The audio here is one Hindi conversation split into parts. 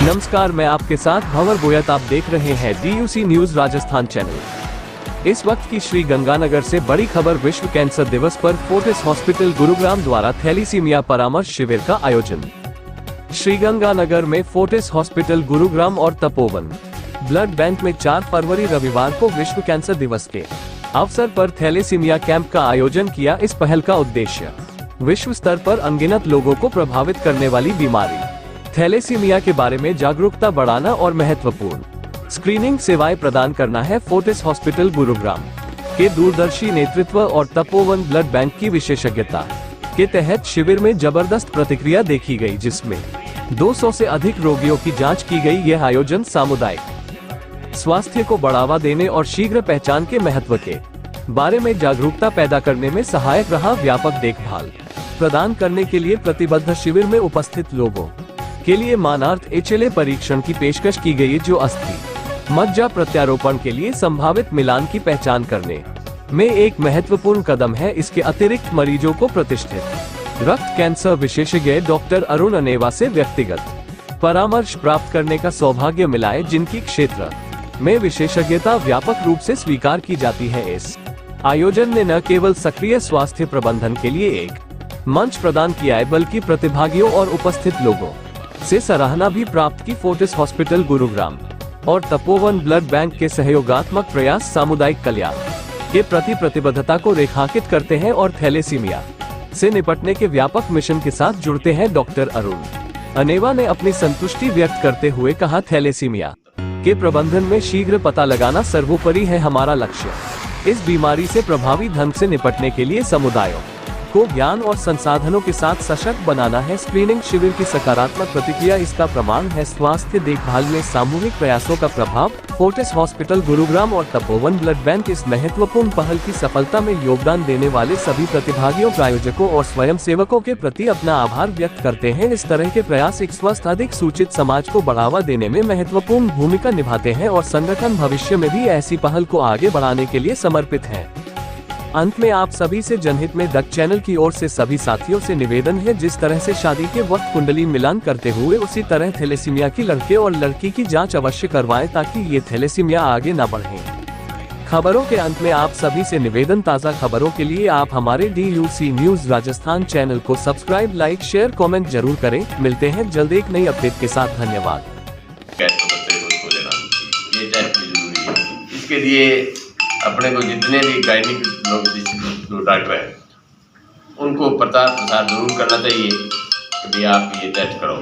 नमस्कार, मैं आपके साथ भंवर बोयत। आप देख रहे हैं DUC न्यूज राजस्थान चैनल। इस वक्त की श्री गंगानगर से बड़ी खबर। विश्व कैंसर दिवस पर फोर्टिस हॉस्पिटल गुरुग्राम द्वारा थैलीसीमिया परामर्श शिविर का आयोजन। श्री गंगानगर में फोर्टिस हॉस्पिटल गुरुग्राम और तपोवन ब्लड बैंक में 4 फरवरी रविवार को विश्व कैंसर दिवस के अवसर पर थैलेसीमिया कैंप का आयोजन किया। इस पहल का उद्देश्य विश्व स्तर पर अनगिनत लोगों को प्रभावित करने वाली बीमारी थैलेसीमिया के बारे में जागरूकता बढ़ाना और महत्वपूर्ण स्क्रीनिंग सेवाएं प्रदान करना है। फोर्टिस हॉस्पिटल गुरुग्राम के दूरदर्शी नेतृत्व और तपोवन ब्लड बैंक की विशेषज्ञता के तहत शिविर में जबरदस्त प्रतिक्रिया देखी गई, जिसमें 200 से अधिक रोगियों की जांच की गई। यह आयोजन सामुदायिक स्वास्थ्य को बढ़ावा देने और शीघ्र पहचान के महत्व के बारे में जागरूकता पैदा करने में सहायक रहा। व्यापक देखभाल प्रदान करने के लिए प्रतिबद्ध शिविर में उपस्थित लोगों के लिए मानार्थ HLA परीक्षण की पेशकश की गई, जो अस्थि मज्जा प्रत्यारोपण के लिए संभावित मिलान की पहचान करने में एक महत्वपूर्ण कदम है। इसके अतिरिक्त मरीजों को प्रतिष्ठित रक्त कैंसर विशेषज्ञ डॉक्टर अरुण अनेवा से व्यक्तिगत परामर्श प्राप्त करने का सौभाग्य मिला है, जिनकी क्षेत्र में विशेषज्ञता व्यापक रूप से स्वीकार की जाती है। इस आयोजन ने न केवल सक्रिय स्वास्थ्य प्रबंधन के लिए एक मंच प्रदान किया है, बल्कि प्रतिभागियों और उपस्थित लोगों से सराहना भी प्राप्त की। फोर्टिस हॉस्पिटल गुरुग्राम और तपोवन ब्लड बैंक के सहयोगात्मक प्रयास सामुदायिक कल्याण के प्रति प्रतिबद्धता को रेखांकित करते हैं और थैलेसीमिया से निपटने के व्यापक मिशन के साथ जुड़ते हैं। डॉक्टर अरुण अनेवा ने अपनी संतुष्टि व्यक्त करते हुए कहा, थैलेसीमिया के प्रबंधन में शीघ्र पता लगाना सर्वोपरि है। हमारा लक्ष्य इस बीमारी से प्रभावी ढंग से निपटने के लिए समुदायों को ज्ञान और संसाधनों के साथ सशक्त बनाना है। स्क्रीनिंग शिविर की सकारात्मक प्रतिक्रिया इसका प्रमाण है। स्वास्थ्य देखभाल में सामूहिक प्रयासों का प्रभाव। फोर्टिस हॉस्पिटल गुरुग्राम और तपोवन ब्लड बैंक इस महत्वपूर्ण पहल की सफलता में योगदान देने वाले सभी प्रतिभागियों, प्रायोजकों और स्वयंसेवकों के प्रति अपना आभार व्यक्त करते हैं। इस तरह के प्रयास एक स्वस्थ, अधिक सूचित समाज को बढ़ावा देने में महत्वपूर्ण भूमिका निभाते हैं और संगठन भविष्य में भी ऐसी पहल को आगे बढ़ाने के लिए समर्पित है। अंत में आप सभी से जनहित में डक चैनल की ओर से सभी साथियों से निवेदन है, जिस तरह से शादी के वक्त कुंडली मिलान करते हुए उसी तरह थैलेसीमिया की लड़के और लड़की की जांच अवश्य करवाएं, ताकि ये थैलेसीमिया आगे न बढ़े। खबरों के अंत में आप सभी से निवेदन, ताज़ा खबरों के लिए आप हमारे DUC न्यूज राजस्थान चैनल को सब्सक्राइब, लाइक, शेयर, कॉमेंट जरूर करें। मिलते हैं जल्द एक नई अपडेट के साथ। धन्यवाद। इसके लिए अपने को जितने भी गायनिक लोग डॉक्टर हैं उनको प्रचार प्रसार जरूर करना चाहिए कि भाई आप ये टेस्ट करो।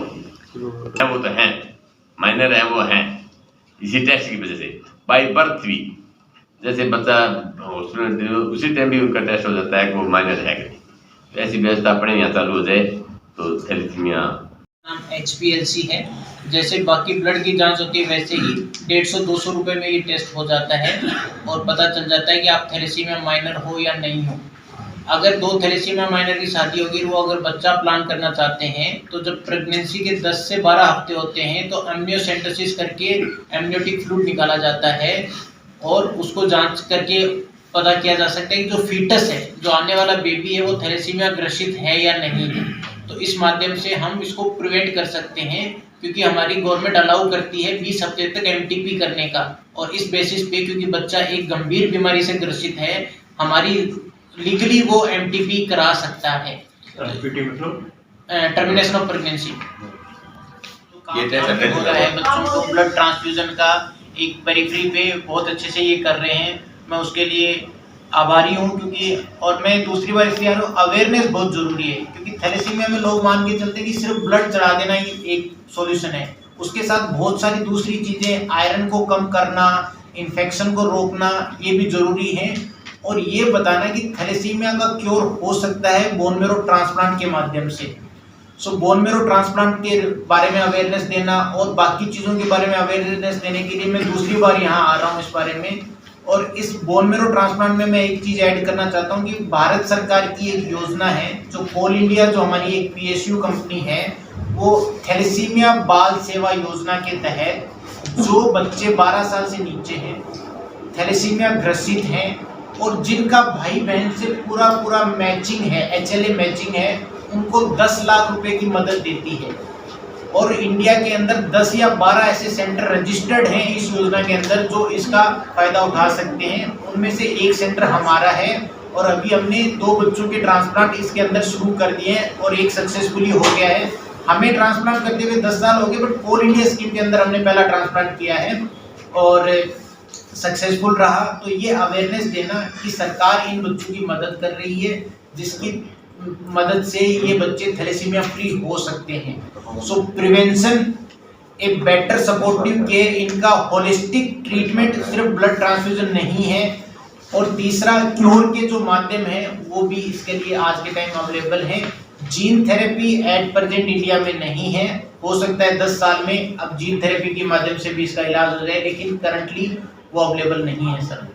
वो तो हैं, माइनर हैं, वो हैं इसी टेस्ट की वजह से बाई बर्थ भी, जैसे बच्चा हॉस्पिटल उसी टाइम भी उनका टेस्ट हो जाता है कि वो माइनर है कि नहीं। तो ऐसी व्यवस्था अपने यहाँ चालू हो जाए तो थैलेसीमिया नाम HPLC है। जैसे बाकी ब्लड की जांच होती है, वैसे ही 150-200 रुपये में ये टेस्ट हो जाता है और पता चल जाता है कि आप थैलेसीमिया माइनर हो या नहीं हो। अगर 2 थैलेसीमिया माइनर की शादी होगी, वो अगर बच्चा प्लान करना चाहते हैं तो जब प्रेगनेंसी के 10 से 12 हफ्ते होते हैं तो एमनियोसेंटेसिस करके एमनियोटिक फ्लूइड निकाला जाता है और उसको जांच करके पता किया जा सकता है कि जो फीटस है, जो आने वाला बेबी है, वो थैलेसीमिया ग्रसित है या नहीं है। तो इस माध्यम से हम इसको प्रिवेंट कर सकते हैं, क्योंकि हमारी गवर्नमेंट अलाउ करती है 20 हफ्ते तक MTP करने का। और इस बेसिस पे, क्योंकि बच्चा एक गंभीर बीमारी से ग्रसित है, हमारी लीगली वो MTP करा सकता है। टर्मिनेशन ऑफ प्रेगनेंसी हो रहा है बच्चों को ब्लड ट्रांसफ्यूजन का एक पेरिफेरी पे बहुत अच्छे से ये कर रहे हैं। मैं उसके लिए आभारी हूँ, क्योंकि और मैं दूसरी बार इसलिए आ रहा हूँ, अवेयरनेस बहुत जरूरी है। क्योंकि थैलेसीमिया में लोग मान के चलते हैं कि सिर्फ ब्लड चढ़ा देना ही एक सॉल्यूशन है। उसके साथ बहुत सारी दूसरी चीजें, आयरन को कम करना, इन्फेक्शन को रोकना, ये भी जरूरी है। और ये बताना कि थैलेसीमिया का क्योर हो सकता है बोन मैरो ट्रांसप्लांट के माध्यम से। सो बोन मैरो ट्रांसप्लांट के बारे में अवेयरनेस देना और बाकी चीज़ों के बारे में अवेयरनेस देने के लिए मैं दूसरी बार यहाँ आ रहा हूँ इस बारे में। और इस बोन मैरो ट्रांसप्लांट में मैं एक चीज़ ऐड करना चाहता हूँ कि भारत सरकार की एक योजना है, जो कोल इंडिया, जो हमारी एक PSU कंपनी है, वो थैलेसीमिया बाल सेवा योजना के तहत जो बच्चे 12 साल से नीचे हैं, थैलेसीमिया ग्रसित हैं और जिनका भाई बहन से पूरा मैचिंग है, HLA मैचिंग है, उनको 10 लाख रुपए की मदद देती है। और इंडिया के अंदर 10 या 12 ऐसे सेंटर रजिस्टर्ड हैं इस योजना के अंदर जो इसका फायदा उठा सकते हैं। उनमें से एक सेंटर हमारा है और अभी हमने 2 बच्चों के ट्रांसप्लांट इसके अंदर शुरू कर दिए हैं और एक सक्सेसफुली हो गया है। हमें ट्रांसप्लांट करते हुए 10 साल हो गए, बट ऑल इंडिया स्कीम के अंदर हमने पहला ट्रांसप्लांट किया है और सक्सेसफुल रहा। तो ये अवेयरनेस देना कि सरकार इन बच्चों की मदद कर रही है, जिसकी मदद से ये बच्चे थैलेसीमिया फ्री हो सकते हैं। सो prevention, a better supportive care, इनका होलिस्टिक ट्रीटमेंट सिर्फ ब्लड ट्रांसफ्यूजन नहीं है। और तीसरा, क्योर के जो माध्यम है वो भी इसके लिए आज के टाइम अवेलेबल है। Gene therapy at present India में नहीं है, हो सकता है 10 साल में अब जीन थेरेपी के माध्यम से भी इसका इलाज हो जाए, लेकिन करंटली वो अवेलेबल नहीं है सर।